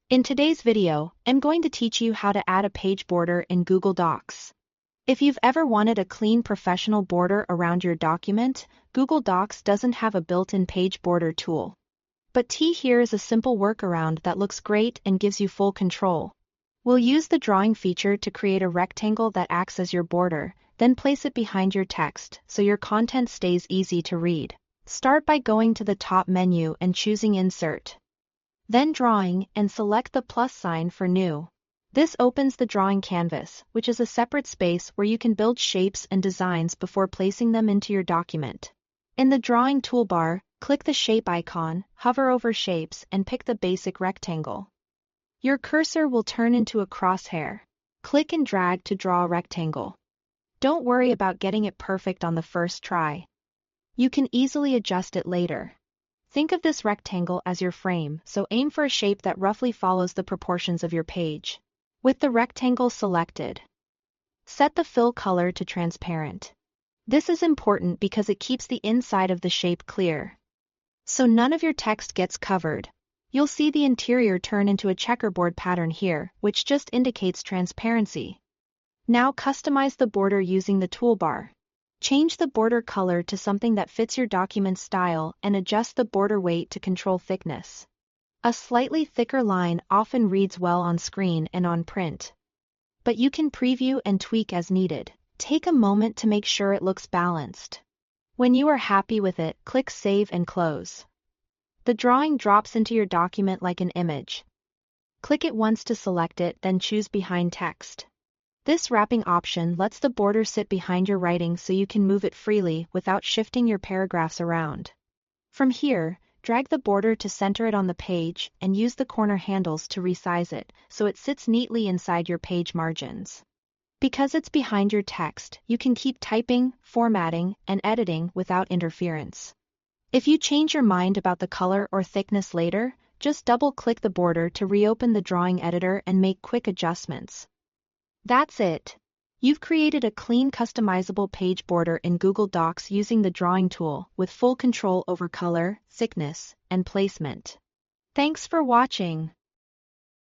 In today's video, I'm going to teach you how to add a page border in Google Docs. If you've ever wanted a clean professional border around your document, Google Docs doesn't have a built-in page border tool. But here is a simple workaround that looks great and gives you full control. We'll use the drawing feature to create a rectangle that acts as your border, then place it behind your text so your content stays easy to read. Start by going to the top menu and choosing Insert. Then Drawing, and select the plus sign for New. This opens the drawing canvas, which is a separate space where you can build shapes and designs before placing them into your document. In the drawing toolbar, click the shape icon, hover over shapes, and pick the basic rectangle. Your cursor will turn into a crosshair. Click and drag to draw a rectangle. Don't worry about getting it perfect on the first try. You can easily adjust it later. Think of this rectangle as your frame, so aim for a shape that roughly follows the proportions of your page. With the rectangle selected, set the fill color to transparent. This is important because it keeps the inside of the shape clear, so none of your text gets covered. You'll see the interior turn into a checkerboard pattern here, which just indicates transparency. Now customize the border using the toolbar. Change the border color to something that fits your document style and adjust the border weight to control thickness. A slightly thicker line often reads well on screen and on print, but you can preview and tweak as needed. Take a moment to make sure it looks balanced. When you are happy with it, click Save and Close. The drawing drops into your document like an image. Click it once to select it, then choose Behind Text. This wrapping option lets the border sit behind your writing so you can move it freely without shifting your paragraphs around. From here, drag the border to center it on the page and use the corner handles to resize it so it sits neatly inside your page margins. Because it's behind your text, you can keep typing, formatting, and editing without interference. If you change your mind about the color or thickness later, just double-click the border to reopen the drawing editor and make quick adjustments. That's it. You've created a clean, customizable page border in Google Docs using the drawing tool with full control over color, thickness, and placement. Thanks for watching.